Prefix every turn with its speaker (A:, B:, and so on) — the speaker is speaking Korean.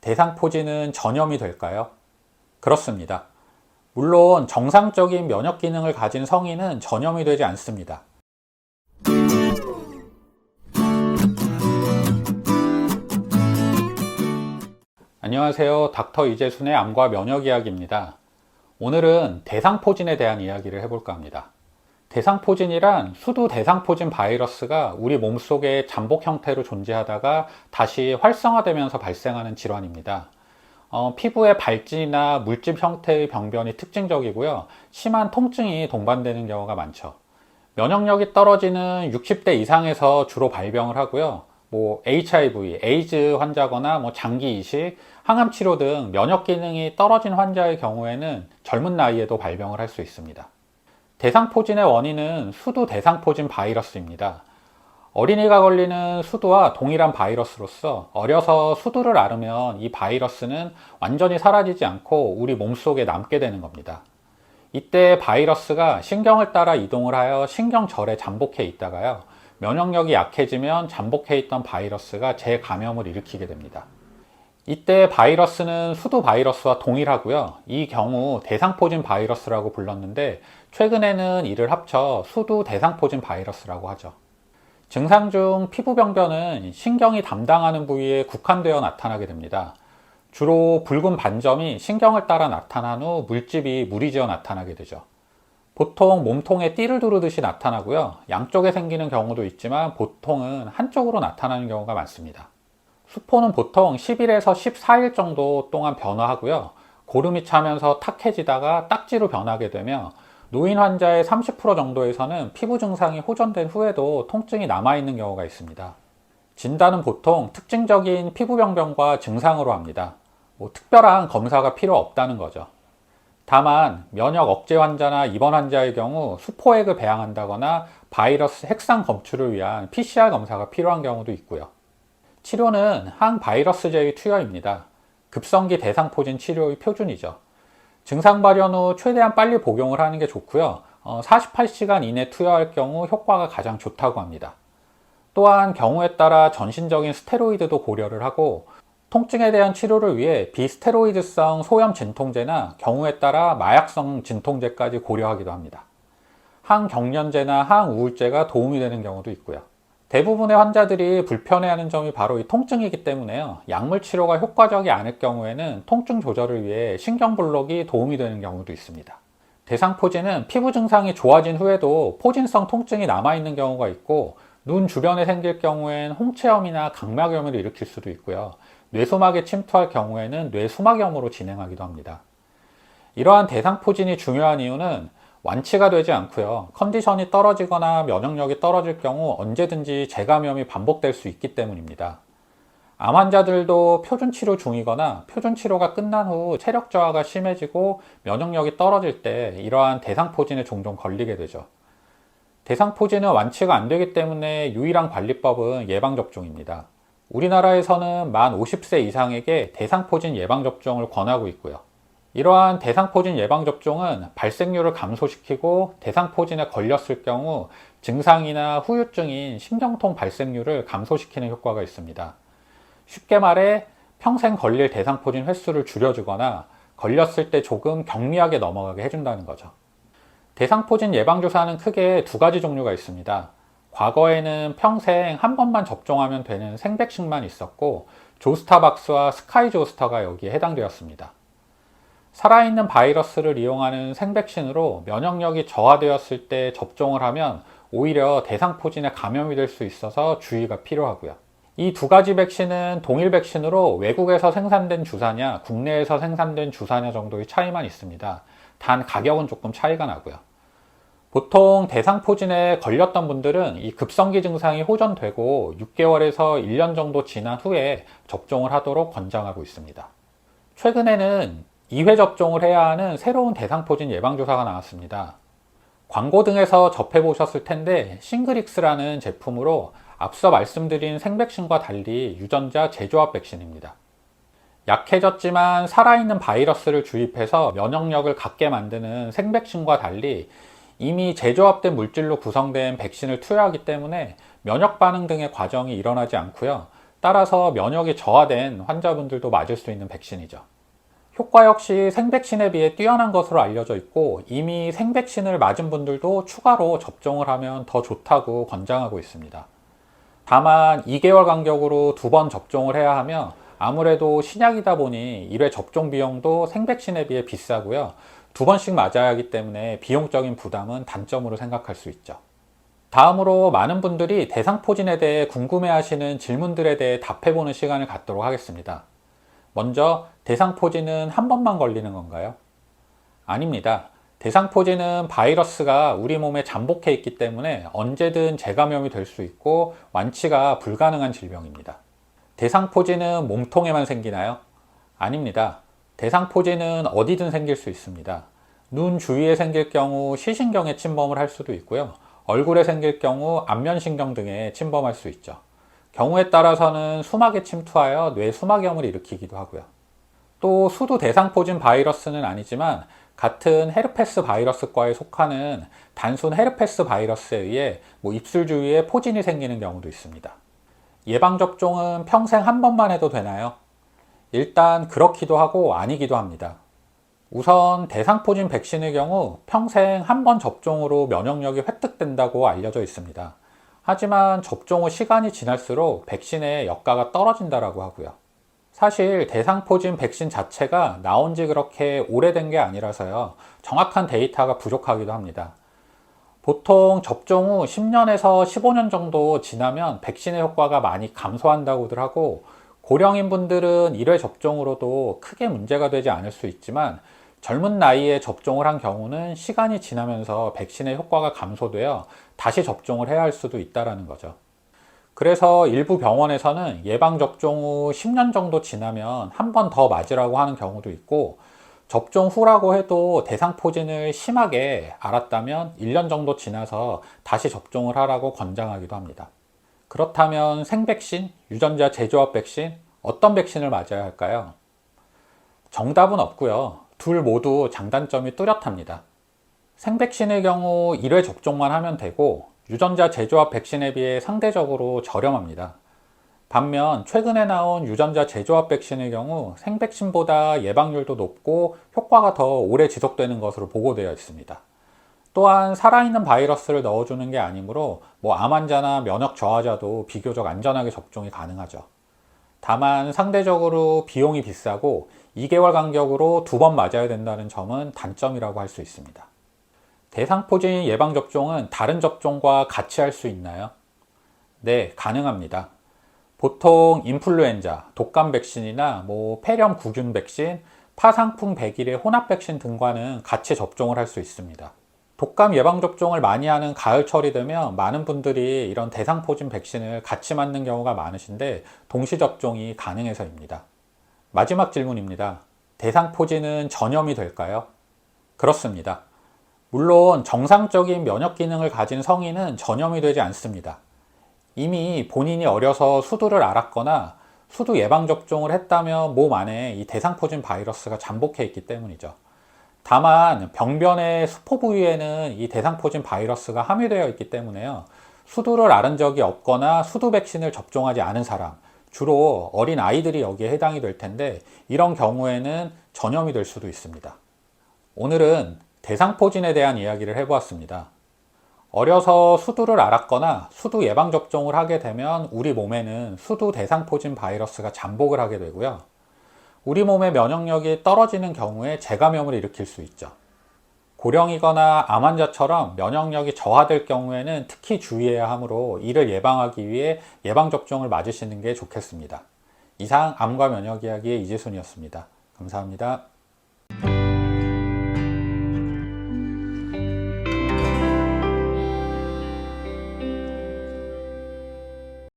A: 대상포진은 전염이 될까요? 그렇습니다. 물론 정상적인 면역 기능을 가진 성인은 전염이 되지 않습니다. 안녕하세요. 닥터 이재순의 암과 면역 이야기입니다. 오늘은 대상포진에 대한 이야기를 해볼까 합니다. 대상포진이란 수두 대상포진 바이러스가 우리 몸속에 잠복 형태로 존재하다가 다시 활성화되면서 발생하는 질환입니다. 피부의 발진이나 물집 형태의 병변이 특징적이고요. 심한 통증이 동반되는 경우가 많죠. 면역력이 떨어지는 60대 이상에서 주로 발병을 하고요. HIV, 에이즈 환자거나 장기 이식, 항암 치료 등 면역 기능이 떨어진 환자의 경우에는 젊은 나이에도 발병을 할 수 있습니다. 대상포진의 원인은 수두 대상포진 바이러스입니다. 어린이가 걸리는 수두와 동일한 바이러스로서 어려서 수두를 앓으면 이 바이러스는 완전히 사라지지 않고 우리 몸속에 남게 되는 겁니다. 이때 바이러스가 신경을 따라 이동을 하여 신경절에 잠복해 있다가요. 면역력이 약해지면 잠복해 있던 바이러스가 재감염을 일으키게 됩니다. 이때 바이러스는 수두 바이러스와 동일하고요. 이 경우 대상포진 바이러스라고 불렀는데 최근에는 이를 합쳐 수두 대상포진 바이러스라고 하죠. 증상 중 피부 병변은 신경이 담당하는 부위에 국한되어 나타나게 됩니다. 주로 붉은 반점이 신경을 따라 나타난 후 물집이 무리지어 나타나게 되죠. 보통 몸통에 띠를 두르듯이 나타나고요. 양쪽에 생기는 경우도 있지만 보통은 한쪽으로 나타나는 경우가 많습니다. 수포는 보통 10일에서 14일 정도 동안 변화하고요. 고름이 차면서 탁해지다가 딱지로 변하게 되며 노인 환자의 30% 정도에서는 피부 증상이 호전된 후에도 통증이 남아있는 경우가 있습니다. 진단은 보통 특징적인 피부병변과 증상으로 합니다. 특별한 검사가 필요 없다는 거죠. 다만 면역 억제 환자나 입원 환자의 경우 수포액을 배양한다거나 바이러스 핵상 검출을 위한 PCR 검사가 필요한 경우도 있고요. 치료는 항바이러스제의 투여입니다. 급성기 대상포진 치료의 표준이죠. 증상 발현 후 최대한 빨리 복용을 하는 게 좋고요. 48시간 이내 투여할 경우 효과가 가장 좋다고 합니다. 또한 경우에 따라 전신적인 스테로이드도 고려를 하고 통증에 대한 치료를 위해 비스테로이드성 소염 진통제나 경우에 따라 마약성 진통제까지 고려하기도 합니다. 항경련제나 항우울제가 도움이 되는 경우도 있고요. 대부분의 환자들이 불편해하는 점이 바로 이 통증이기 때문에요. 약물 치료가 효과적이 않을 경우에는 통증 조절을 위해 신경블록이 도움이 되는 경우도 있습니다. 대상포진은 피부 증상이 좋아진 후에도 포진성 통증이 남아있는 경우가 있고 눈 주변에 생길 경우엔 홍채염이나 각막염을 일으킬 수도 있고요. 뇌수막에 침투할 경우에는 뇌수막염으로 진행하기도 합니다. 이러한 대상포진이 중요한 이유는 완치가 되지 않고요. 컨디션이 떨어지거나 면역력이 떨어질 경우 언제든지 재감염이 반복될 수 있기 때문입니다. 암 환자들도 표준 치료 중이거나 표준 치료가 끝난 후 체력 저하가 심해지고 면역력이 떨어질 때 이러한 대상포진에 종종 걸리게 되죠. 대상포진은 완치가 안 되기 때문에 유일한 관리법은 예방접종입니다. 우리나라에서는 만 50세 이상에게 대상포진 예방접종을 권하고 있고요. 이러한 대상포진 예방접종은 발생률을 감소시키고 대상포진에 걸렸을 경우 증상이나 후유증인 심경통 발생률을 감소시키는 효과가 있습니다. 쉽게 말해 평생 걸릴 대상포진 횟수를 줄여주거나 걸렸을 때 조금 경미하게 넘어가게 해준다는 거죠. 대상포진 예방주사는 크게 두 가지 종류가 있습니다. 과거에는 평생 한 번만 접종하면 되는 생백신만 있었고 조스타박스와 스카이조스타가 여기에 해당되었습니다. 살아있는 바이러스를 이용하는 생백신으로 면역력이 저하되었을 때 접종을 하면 오히려 대상포진에 감염이 될 수 있어서 주의가 필요하고요. 이 두 가지 백신은 동일 백신으로 외국에서 생산된 주사냐 국내에서 생산된 주사냐 정도의 차이만 있습니다. 단 가격은 조금 차이가 나고요. 보통 대상포진에 걸렸던 분들은 이 급성기 증상이 호전되고 6개월에서 1년 정도 지난 후에 접종을 하도록 권장하고 있습니다. 최근에는 2회 접종을 해야 하는 새로운 대상포진 예방주사가 나왔습니다. 광고 등에서 접해보셨을 텐데 싱그릭스라는 제품으로 앞서 말씀드린 생백신과 달리 유전자 재조합 백신입니다. 약해졌지만 살아있는 바이러스를 주입해서 면역력을 갖게 만드는 생백신과 달리 이미 재조합된 물질로 구성된 백신을 투여하기 때문에 면역 반응 등의 과정이 일어나지 않고요. 따라서 면역이 저하된 환자분들도 맞을 수 있는 백신이죠. 효과 역시 생백신에 비해 뛰어난 것으로 알려져 있고 이미 생백신을 맞은 분들도 추가로 접종을 하면 더 좋다고 권장하고 있습니다. 다만 2개월 간격으로 2번 접종을 해야 하며 아무래도 신약이다 보니 1회 접종 비용도 생백신에 비해 비싸고요. 2번씩 맞아야 하기 때문에 비용적인 부담은 단점으로 생각할 수 있죠. 다음으로 많은 분들이 대상포진에 대해 궁금해하시는 질문들에 대해 답해보는 시간을 갖도록 하겠습니다. 먼저 대상포진은 한 번만 걸리는 건가요? 아닙니다. 대상포진은 바이러스가 우리 몸에 잠복해 있기 때문에 언제든 재감염이 될 수 있고 완치가 불가능한 질병입니다. 대상포진은 몸통에만 생기나요? 아닙니다. 대상포진은 어디든 생길 수 있습니다. 눈 주위에 생길 경우 시신경에 침범을 할 수도 있고요. 얼굴에 생길 경우 안면신경 등에 침범할 수 있죠. 경우에 따라서는 수막에 침투하여 뇌 수막염을 일으키기도 하고요. 또 수두 대상포진 바이러스는 아니지만 같은 헤르페스 바이러스과에 속하는 단순 헤르페스 바이러스에 의해 입술 주위에 포진이 생기는 경우도 있습니다. 예방접종은 평생 한 번만 해도 되나요? 일단 그렇기도 하고 아니기도 합니다. 우선 대상포진 백신의 경우 평생 한 번 접종으로 면역력이 획득된다고 알려져 있습니다. 하지만 접종 후 시간이 지날수록 백신의 역가가 떨어진다고 하고요. 사실 대상포진 백신 자체가 나온 지 그렇게 오래된 게 아니라서요. 정확한 데이터가 부족하기도 합니다. 보통 접종 후 10년에서 15년 정도 지나면 백신의 효과가 많이 감소한다고들 하고 고령인 분들은 1회 접종으로도 크게 문제가 되지 않을 수 있지만 젊은 나이에 접종을 한 경우는 시간이 지나면서 백신의 효과가 감소되어 다시 접종을 해야 할 수도 있다는 거죠. 그래서 일부 병원에서는 예방접종 후 10년 정도 지나면 한 번 더 맞으라고 하는 경우도 있고 접종 후라고 해도 대상포진을 심하게 앓았다면 1년 정도 지나서 다시 접종을 하라고 권장하기도 합니다. 그렇다면 생백신, 유전자 재조합 백신, 어떤 백신을 맞아야 할까요? 정답은 없고요. 둘 모두 장단점이 뚜렷합니다. 생백신의 경우 1회 접종만 하면 되고 유전자 재조합 백신에 비해 상대적으로 저렴합니다. 반면 최근에 나온 유전자 재조합 백신의 경우 생백신보다 예방률도 높고 효과가 더 오래 지속되는 것으로 보고되어 있습니다. 또한 살아있는 바이러스를 넣어주는 게 아니므로 암 환자나 면역 저하자도 비교적 안전하게 접종이 가능하죠. 다만 상대적으로 비용이 비싸고 2개월 간격으로 2번 맞아야 된다는 점은 단점이라고 할 수 있습니다. 대상포진 예방접종은 다른 접종과 같이 할 수 있나요? 네, 가능합니다. 보통 인플루엔자, 독감 백신이나 폐렴 구균 백신, 파상풍 백일의 혼합 백신 등과는 같이 접종을 할 수 있습니다. 독감 예방접종을 많이 하는 가을철이 되면 많은 분들이 이런 대상포진 백신을 같이 맞는 경우가 많으신데 동시 접종이 가능해서입니다. 마지막 질문입니다. 대상포진은 전염이 될까요? 그렇습니다. 물론 정상적인 면역 기능을 가진 성인은 전염이 되지 않습니다. 이미 본인이 어려서 수두를 앓았거나 수두 예방접종을 했다면 몸 안에 이 대상포진 바이러스가 잠복해 있기 때문이죠. 다만 병변의 수포 부위에는 이 대상포진 바이러스가 함유되어 있기 때문에요. 수두를 앓은 적이 없거나 수두 백신을 접종하지 않은 사람, 주로 어린 아이들이 여기에 해당이 될 텐데 이런 경우에는 전염이 될 수도 있습니다. 오늘은 대상포진에 대한 이야기를 해보았습니다. 어려서 수두를 앓았거나 수두 예방접종을 하게 되면 우리 몸에는 수두 대상포진 바이러스가 잠복을 하게 되고요. 우리 몸의 면역력이 떨어지는 경우에 재감염을 일으킬 수 있죠. 고령이거나 암 환자처럼 면역력이 저하될 경우에는 특히 주의해야 하므로 이를 예방하기 위해 예방접종을 맞으시는 게 좋겠습니다. 이상 암과 면역 이야기의 이재순이었습니다. 감사합니다.